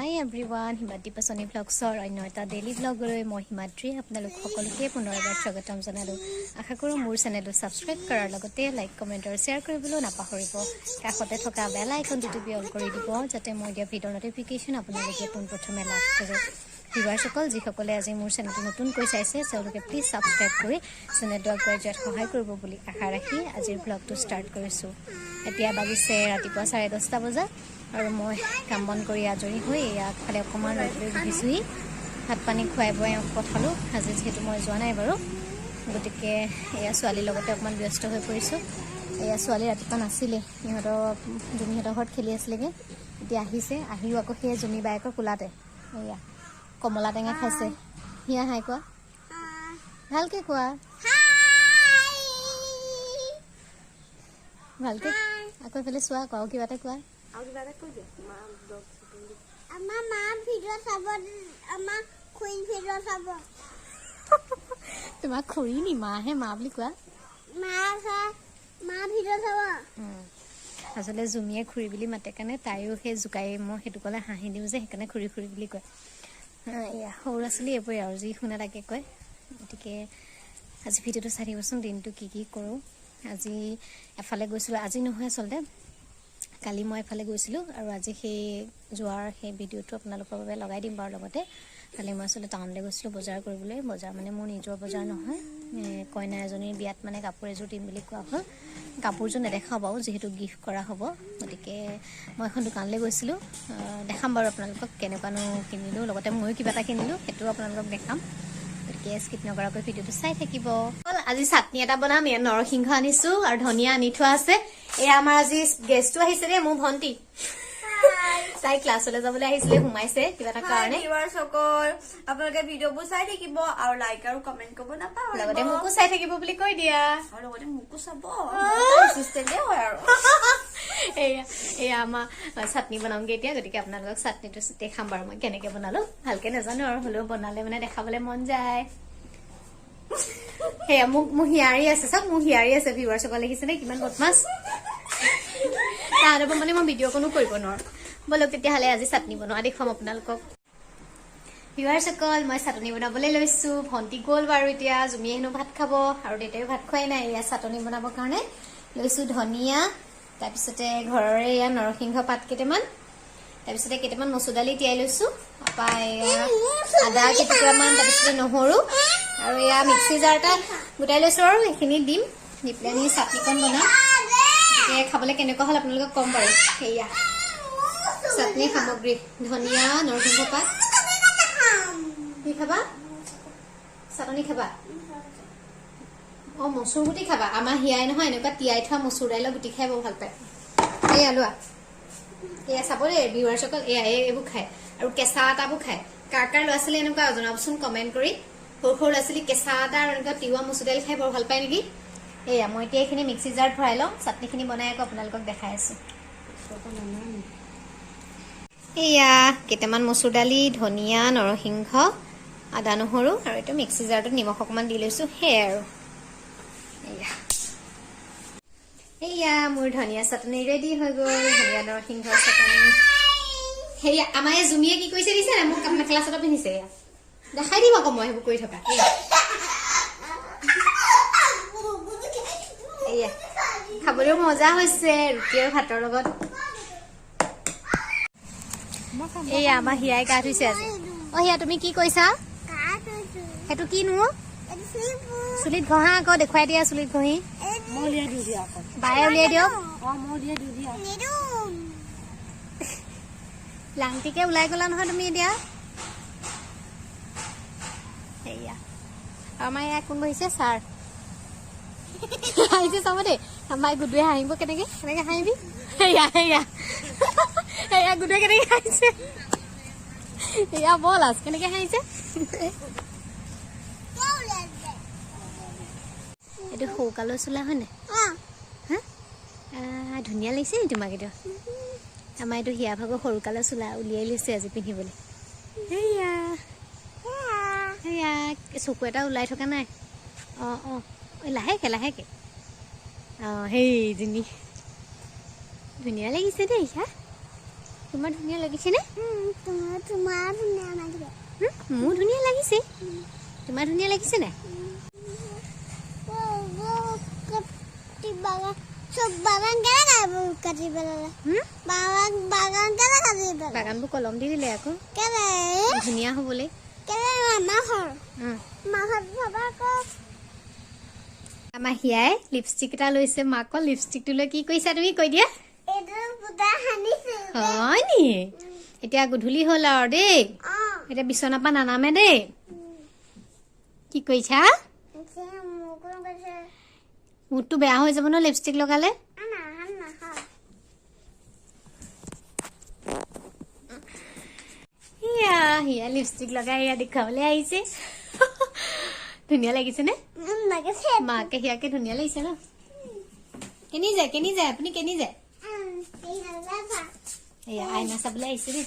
Hi everyone, Himadri Pachani vlogsor অন্য এটা daily vlogলৈ মই হিমাদ্ৰী আপোনালোক সকলোকে পুনৰবাৰ স্বাগতম জনালো। আশা কৰো মোৰ চেনেলটো সাবস্ক্ৰাইব কৰাৰ লগতে লাইক কমেন্ট আৰু শেয়াৰ কৰিবলৈ নাপাহৰিব। কাষতে থকা বেল আইকনটো টিপি অল কৰি দিব যাতে মই দিয়া ভিডিঅ' নটিফিকেশন আপোনালোকে পোনপ্ৰথমে লাভ কৰে। ভিউৱাৰসকল যিসকলে আজি মোৰ চেনেলটো নতুনকৈ চাইছে তেওঁলোকে প্লিজ সাবস্ক্ৰাইব কৰি চেনেলটো আগুৱাই যোৱাত সহায় কৰিব বুলি আশা ৰাখি আজিৰ vlogটো ষ্টাৰ্ট কৰিছো। এতিয়া বাজিছে ৰাতিপুৱা 10:30 বজা আৰু মই কাম বন কৰি আজৰি হৈ আগফালে অকণমান ৰ'দলৈ বহিছোহি। ভাত পানী খুৱাই বুৱাই পঠালোঁ। আজি যিহেতু মই যোৱা নাই বাৰু, গতিকে এয়া ছোৱালীৰ লগতে অকণমান ব্যস্ত হৈ পৰিছোঁ। এয়া ছোৱালী ৰাতিপুৱা নাছিলে, জুমিহঁতৰ ঘৰত খেলি আছিলেগৈ, এতিয়া আহিছে। আহিও আকৌ সেই জুমি বায়েকৰ কোলাতে এয়া কমলা টেঙা খাইছে। হিয়া হাই কোৱা, ভালকৈ কোৱা, ভালকৈ আকৌ এইফালে চোৱা, কোৱা কিবা এটা কোৱা। তোমাক খুৰী নি মাহে মা বুলি কোৱা। আচলতে জুমিয়ে খুৰী বুলি মাতে কাৰণে তাইও সেই জোকাই, মই সেইটো ক'লে হাঁহি দিওঁ যে সেইকাৰণে খুৰী খুৰী বুলি কয়। এয়া সৰু ল'ৰা ছোৱালী এইবোৰে আৰু যি শুনে তাকে কয়। গতিকে আজি ভিডিঅ'টো চাই থাকিবচোন, দিনটো কি কি কৰোঁ। আজি এফালে গৈছিলোঁ, আজি নহয় আচলতে কালি মই এফালে গৈছিলোঁ আৰু আজি সেই যোৱাৰ সেই ভিডিঅ'টো আপোনালোকৰ বাবে লগাই দিম বাৰু। লগতে কালি মই আচলতে টাউনলৈ গৈছিলোঁ বজাৰ কৰিবলৈ। বজাৰ মানে মোৰ নিজৰ বজাৰ নহয়, কইনা এজনীৰ বিয়াত মানে কাপোৰ এযোৰ দিম বুলি কোৱা হ'ল। কাপোৰযোৰ নেদেখাওঁ বাৰু যিহেতু গিফ্ট কৰা হ'ব, গতিকে মই এখন দোকানলৈ গৈছিলোঁ। দেখাম বাৰু আপোনালোকক কেনেকুৱানো কিনিলোঁ, লগতে ময়ো কিবা এটা কিনিলোঁ, সেইটোও আপোনালোকক দেখাম। গতিকে স্কিপ নকৰাকৈ ভিডিঅ'টো চাই থাকিব। আজি চাটনি এটা বনাম। ইয়াত নৰসিংহ আনিছোঁ আৰু ধনিয়া আনি থোৱা আছে। এয়া আমাৰ আজি গেষ্টটো আহিছে দেই, মোৰ ভণ্টি। তাই ক্লাছলৈ যাবলৈ আহিছিলে, সোমাইছে কিবা এটা কাৰণে। আপোনালোকে ভিডিঅ'বোৰ চাই থাকিব আৰু লাইক আৰু কমেন্ট কৰিব নাপাহৰিব। লগতে মোকো চাই থাকিব বুলি কৈ দিয়া, আৰু লগতে মোকো চাব হয় আৰু। এয়া আমাৰ চাটনি বনামগে এতিয়া, গতিকে আপোনালোকক চাটনিটো দেখাম বাৰু মই কেনেকে বনালো। ভালকে নাজানো আৰু হ'লেও বনালে মানে দেখাবলৈ মন যায়। সেয়া মোৰ হিয়াৰী আছে, চব মোৰ হিয়াৰী আছে। ভিউৱাৰসকল দেখিছে নে কিমান বদমাছ। তাহাঁতৰ মানে মই ভিডিঅ' কোনো কৰিব নোৱাৰো। বলক তেতিয়াহ'লে আজি চাটনি বনোৱা দেখুৱাম আপোনালোকক। ভিউৱাৰসকল মই চাটনি বনাবলৈ লৈছোঁ। ভণ্টি গ'ল বাৰু এতিয়া, জুমিয়ে হেনো ভাত খাব আৰু দেউতাইও ভাত খোৱাই নাই। এয়া চাটনি বনাবৰ কাৰণে লৈছোঁ ধনিয়া, তাৰপিছতে ঘৰৰে এয়া নৰসিংহ পাত কেইটামান, তাৰপিছতে কেইটামান মচুৰ দালি তিয়াই লৈছোঁ, তাৰপৰা এয়া আদা কেইটুকুৰামান, তাৰপিছতে নহৰু আৰু এয়া মিক্সি জাৰ এটা গোটাই লৈছোঁ আৰু এইখিনি দিম, দি পেলাই নি চাটনিকণ বনাম। গতিকে খাবলৈ কেনেকুৱা হ'ল আপোনালোকক ক'ম বাৰু। সেয়া চাটনি সামগ্ৰী ধনিয়া, নৰসিংহ পাত। কি খাবা? চাটনি খাবা? অঁ মচুৰ গুটি খাবা। আমাৰ হিয়াই নহয় এনেকুৱা তিয়াই থোৱা মচুৰ দাইলৰ গুটি খাই বৰ ভাল পায়। এয়া লোৱা, এয়া চাব দেই ভিউৱাৰসকল, এয়া এইবোৰ খায় আৰু কেঁচা আটাবোৰ খায়। কাৰ কাৰ ল'ৰা ছোৱালী এনেকুৱা জনাবচোন কমেণ্ট কৰি। সৰু সৰু ল'ৰা ছোৱালী কেঁচা আটা আৰু এনেকুৱা তিওৱা মচুৰ দাইল খাই বৰ ভাল পায় নেকি। এয়া মই এতিয়া এইখিনি মিক্সি জাৰত ভৰাই লওঁ, চাটনিখিনি বনাই আকৌ আপোনালোকক দেখাই আছোঁ। এয়া কেইটামান মচুৰ দালি, ধনিয়া, নৰসিংহ, আদা নহৰু আৰু এইটো মিক্সি জাৰটোত নিমখ অকণমান দি লৈছোঁ, সেয়াই আৰু। এয়া মোৰ ধনিয়া চাটনি ৰেডি হৈ গ'ল, ধনিয়া নৰসিংহ চাটনি। সেয়া আমাৰ এই জুমিয়ে কি কৰিছে দিছে নাই, মোক মেখেলা চাদৰ পিন্ধিছে। এয়া দেখাই দিম আকৌ মই সেইবোৰ কৰি থকা। এয়া খাবলৈও মজা হৈছে ৰুটি আৰু ভাতৰ লগত। এয়া আমাৰ হিয়াই গা ধুইছে আজি। অ হিয়া তুমি কি কৈছা? সেইটো কিনো? চুলিত ঘঁহা আকৌ, দেখুৱাই দিয়া চুলিত ঘঁহি। বায়ে উলিয়াই দিয়ক। লাংটিকে ওলাই গলা নহয় তুমি এতিয়া। সেয়া আমাৰ ইয়াত কোন বহিছে? ছাৰ আহিছে চাব দেই। আমাৰ গুডুৱে হাঁহিব কেনেকে, কেনেকে হাঁহিবি। সেয়া সেয়া সেয়া গুডুৱে কেনেকে হাঁহিছে। এয়া বল আজ কেনেকে হাঁহিছে। এইটো সৌকালৰ চোলা হয় নাই? ধুনীয়া লাগিছে নি তোমাক? এইটো আমাৰ এইটো হিয়া ভাগৰ সৰুকালৰ চোলা উলিয়াই লৈছে আজি পিন্ধিবলৈ। সেয়া সেয়া চকু এটা ওলাই থকা নাই। অঁ অঁ লাহেকে লাহেকে। অঁ সেই ধুনীয়া লাগিছে দেই। হা তোমাৰ ধুনীয়া লাগিছে নে তোমাৰ ধুনীয়া লাগে মোৰ ধুনীয়া লাগিছে তোমাৰ ধুনীয়া লাগিছে নে সব বাগান কেনে কাটি পেলালে বাগানবোৰ কলম দি দিলে আকৌ কেনে ধুনীয়া হ'বলৈ আমাৰ হিয়াই লিপষ্টিক এটা লৈছে মাকৰ লিপষ্টিকটো লৈ কি কৰিছা তুমি কৈ দিয়া হয় নি এতিয়া গধূলি হ'ল আৰু দেই এতিয়া বিচনাৰ পৰা নানামে দেই কি কৰিছা মুখটো বেয়া হৈ যাব ন লিপষ্টিক লগালে হিয়া লিপষ্টিক লগাই হিয়া দেখাবলৈ আহিছে ধুনীয়া লাগিছে নে মাকে হিয়াকে ধুনীয়া লাগিছে ন কেনি যায় আপুনি কেনি যায় এয়া আইনা চাবলৈ আহিছে দেই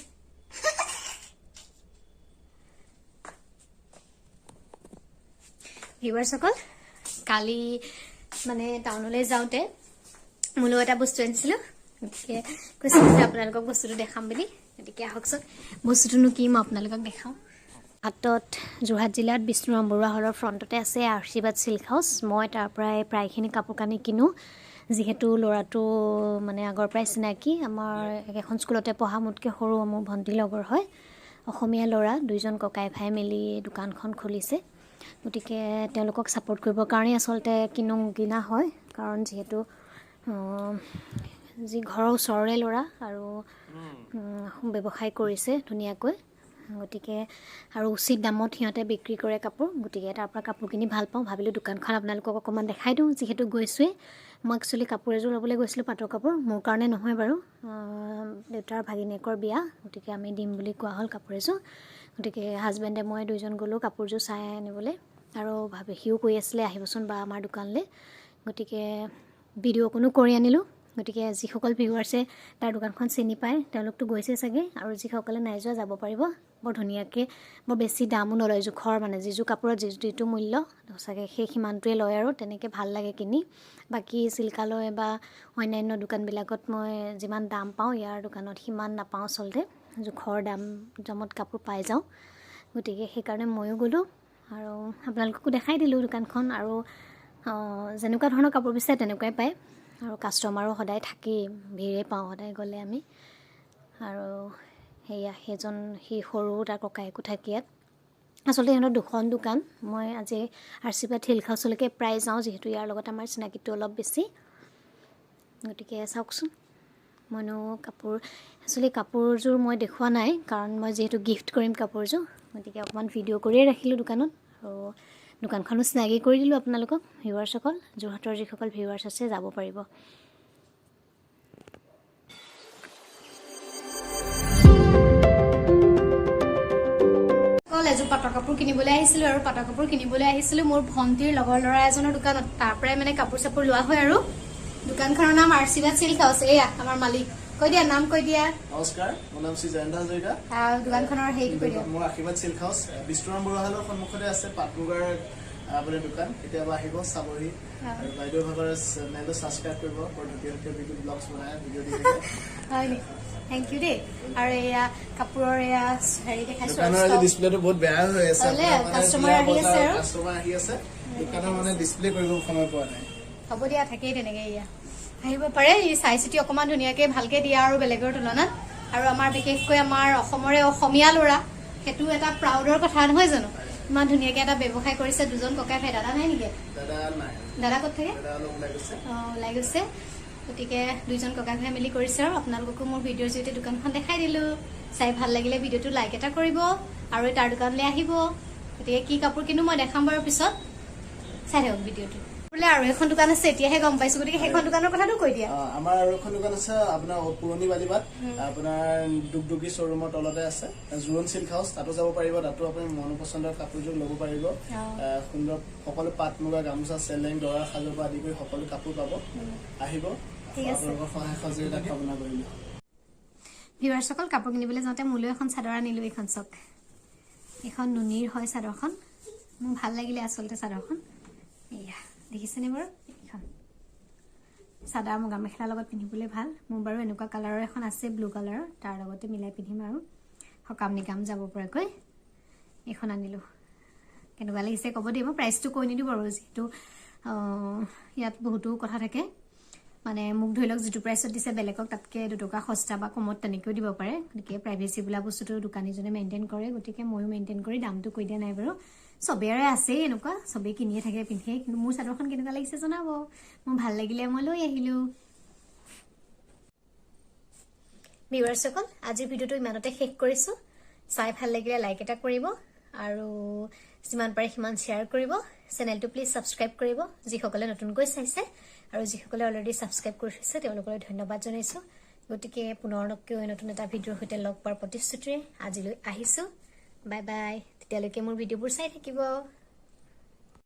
ভিউৱাৰ্ছসকল কালি মানে টাউনলৈ যাওঁতে মোলৈ এটা বস্তু আনিছিলোঁ গতিকে কৈছিলোঁ যে আপোনালোকক বস্তুটো দেখাম বুলি গতিকে আহকচোন বস্তুটোনো কি মই আপোনালোকক দেখাওঁ হাতত যোৰহাট জিলাত বিষ্ণু বৰুৱা হলৰ ফ্ৰণ্টতে আছে আৰ্শীবাদ চিল্ক হাউচ মই তাৰ পৰাই প্ৰায়খিনি কাপোৰ কানি কিনো যিহেতু ল'ৰাটো মানে আগৰ পৰাই চিনাকি আমাৰ এখন স্কুলতে পঢ়া মোতকৈ সৰু মোৰ ভণ্টিৰ লগৰ হয় অসমীয়া ল'ৰা দুইজন ককাই ভাই মিলি দোকানখন খুলিছে গতিকে তেওঁলোকক ছাপোৰ্ট কৰিবৰ কাৰণেই আচলতে কিনা হয় কাৰণ যিহেতু যি ঘৰৰ ওচৰৰে ল'ৰা আৰু ব্যৱসায় কৰিছে ধুনীয়াকৈ গতিকে আৰু উচিত দামত সিহঁতে বিক্ৰী কৰে কাপোৰ গতিকে তাৰ পৰা কাপোৰ কিনি ভাল পাওঁ ভাবিলোঁ দোকানখন আপোনালোকক অকণমান দেখাই দিওঁ যিহেতু গৈছোঁৱেই মই একচুৱেলি কাপোৰ এযোৰ ল'বলৈ গৈছিলোঁ পাটৰ কাপোৰ মোৰ কাৰণে নহয় বাৰু দেউতাৰ ভাগিনীয়েকৰ বিয়া গতিকে আমি দিম বুলি কোৱা হ'ল কাপোৰ এযোৰ গতিকে হাজবেণ্ডে মই দুইজন গ'লোঁ কাপোৰযোৰ চাই আনিবলৈ আৰু সিও কৈ আছিলে আহিবচোন বা আমাৰ দোকানলৈ গতিকে ভিডিঅ' অকণো কৰি আনিলোঁ গতিকে যিসকল ভিউৱাৰ্ছে তাৰ দোকানখন চিনি পায় তেওঁলোকতো গৈছে চাগে আৰু যিসকলে নাই যোৱা যাব পাৰিব বৰ ধুনীয়াকৈ বৰ বেছি দামো নলয় জোখৰ মানে যিযোৰ কাপোৰত যিটো মূল্য সঁচাকৈ সেই সিমানটোৱে লয় আৰু তেনেকৈ ভাল লাগে কিনি বাকী চিল্কালয় বা অন্যান্য দোকানবিলাকত মই যিমান দাম পাওঁ ইয়াৰ দোকানত সিমান নাপাওঁ আচলতে জোখৰ দামত কাপোৰ পাই যাওঁ গতিকে সেইকাৰণে ময়ো গ'লোঁ আৰু আপোনালোককো দেখাই দিলোঁ দোকানখন আৰু যেনেকুৱা ধৰণৰ কাপোৰ বিচাৰে তেনেকুৱাই পায় আৰু কাষ্টমাৰো সদায় থাকেই ভিৰে পাওঁ সদায় গ'লে আমি আৰু সেই সৰু তাৰ ককায়েকো থাকে ইয়াত আচলতে সিহঁতৰ দুখন দোকান মই আজি আৰ্শীবাদ চিল্ক হাউচলৈকে প্ৰায় যাওঁ যিহেতু ইয়াৰ লগত আমাৰ চিনাকিটো অলপ বেছি গতিকে চাওকচোন মইনো কাপোৰযোৰ মই দেখুওৱা নাই কাৰণ মই যিহেতু গিফ্ট কৰিম কাপোৰযোৰ গতিকে অকণমান ভিডিঅ' কৰিয়ে ৰাখিলোঁ দোকানত আৰু দোকানখনো চিনাকি কৰি দিলোঁ আপোনালোকক ভিউৱাৰ্ছসকল যোৰহাটৰ যিসকল ভিউৱাৰ্ছ আছে যাব পাৰিব এযোৰ পাটৰ কাপোৰ কিনিবলৈ আহিছিলোঁ আৰু পাটৰ কাপোৰ কিনিবলৈ আহিছিলোঁ মোৰ ভণ্টিৰ লগৰ ল'ৰা এজনৰ দোকানত তাৰ পৰাই মানে কাপোৰ চাপোৰ লোৱা হয় আৰু দোকানখনৰ নাম আৰ্শীবাদ চিল্ক হাউচ এয়া আমাৰ মালিক কৈ দিয়া নাম কৈ দিয়া নমস্কাৰ মোৰ নাম শ্ৰী জয়ন্ত হাজৰিকা দোকানখনৰ হেৰি কৈ দিয়া মোৰ আৰ্শীবাদ চিল্ক হাউচ বিষ্ণু বৰুৱা হলৰ সন্মুখতে আছে পাট মুগাৰ আপোনাৰ দোকান কেতিয়াবা আহিব চাবহি আৰু বাইদেউ ভাগৰ চেনেলটো ছাবস্ক্ৰাইব কৰিব বৰ ধুনীয়া ভিডিঅ' ব্লগছ বনাই ভিডিঅ' দি থাকে হয় নি থেংক ইউ দেই আৰু এয়া কাপোৰৰ এয়া হেৰি দেখাইছো দোকানৰ ডিসপ্লেটো বহুত বেয়া হৈ আছে কাষ্টমাৰ আহি আছে দোকানৰ মানে ডিসপ্লে কৰিব সময় পোৱা নাই হ'ব দিয়া থাকেই তেনেকে এয়া আহিব পাৰে এই চাই চিতি অকণমান ধুনীয়াকৈ ভালকৈ দিয়া আৰু বেলেগৰ তুলনাত আৰু আমাৰ বিশেষকৈ আমাৰ অসমৰে অসমীয়া ল'ৰা সেইটো এটা প্ৰাউডৰ কথা নহয় জানো ইমান ধুনীয়াকৈ এটা ব্যৱসায় কৰিছে দুজন ককাই ভাই দাদা নাই নেকি দাদা ক'ত থাকে ওলাই গৈছে গতিকে দুইজন ককাই ভাই মিলি কৰিছে আৰু আপোনালোককো মোৰ ভিডিঅ'ৰ জৰিয়তে দোকানখন দেখাই দিলোঁ চাই ভাল লাগিলে ভিডিঅ'টো লাইক এটা কৰিব আৰু তাৰ দোকানলৈ আহিব গতিকে কি কাপোৰ কিনো মই দেখাম বাৰু পিছত চাই থাকক ভিডিঅ'টো বোলে আৰু এখন দোকান আছে এতিয়াহে গম পাইছো গতিকে সেইখন দোকানৰ কথাটো কৈ দিয়া আমাৰ আৰু এখন দোকান আছে আপোনাৰ পুৰণি বালিবাট আপোনাৰ দুগদুগী শ্বৰুমৰ তলতে আছে জোৰণ চিল্ক হাউচ তাতো যাব পাৰিব তাতো আপুনি মনোপচন্দৰ কাপোৰযোৰ ল'ব পাৰিব সুন্দৰ সকলো পাট মুগা গামোচা চেলেং দৰা সাজৰ পৰা আদি কৰি সকলো কাপোৰ পাব আহিব আপোনালোকৰ সহায় সহযোগিতা কামনা কৰিলোঁ ভিউৱাৰ্ছসকল কাপোৰ কিনিবলৈ যাওঁতে মোলৈ এখন চাদৰ আনিলোঁ এইখন চাওক এইখন নুনিৰ হয় চাদৰখন মোৰ ভাল লাগিলে আচলতে চাদৰখন এয়া দেখিছেনে বাৰু এইখন চাদা মুগা মেখেলাৰ লগত পিন্ধিবলৈ ভাল মোৰ বাৰু এনেকুৱা কালাৰৰ এখন আছে ব্লু কালাৰৰ তাৰ লগতে মিলাই পিন্ধিম আৰু সকাম নিকাম যাব পৰাকৈ এখন আনিলো কেনেকুৱা লাগিছে ক'ব দেই মই প্ৰাইচটো কৈ নিদিওঁ বাৰু যিহেতু ইয়াত বহুতো কথা থাকে মানে মোক ধৰি লওক যিটো প্ৰাইচত দিছে বেলেগক তাতকৈ 2 টকা সস্তা বা কমত তেনেকৈও দিব পাৰে গতিকে প্ৰাইভেচি বোলা বস্তুটো দোকানীজনে মেইনটেইন কৰে গতিকে ময়ো মেইনটেইন কৰি দামটো কৈ দিয়া নাই বাৰু চবেৰে আছেই এনেকুৱা চবেই কিনিয়ে থাকে পিন্ধে কিন্তু মোৰ চাদৰখন কেনেকুৱা লাগিছে জনাব মোৰ ভাল লাগিলে মই লৈ আহিলোঁ ভিউৱাৰ্ছসকল আজিৰ ভিডিঅ'টো ইমানতে শেষ কৰিছোঁ চাই ভাল লাগিলে লাইক এটা কৰিব আৰু যিমান পাৰে সিমান শ্বেয়াৰ কৰিব চেনেলটো প্লিজ ছাবস্ক্ৰাইব কৰিব যিসকলে নতুনকৈ চাইছে আৰু যিসকলে অলৰেডি ছাবস্ক্ৰাইব কৰি থৈছে তেওঁলোকলৈ ধন্যবাদ জনাইছোঁ গতিকে পুনৰ নতুন এটা ভিডিঅ'ৰ সৈতে লগ পোৱাৰ প্ৰতিশ্ৰুতিৰে আজিলৈ আহিছোঁ বাই বাই তেতিয়ালৈকে মোৰ ভিডিঅ'বোৰ চাই থাকিব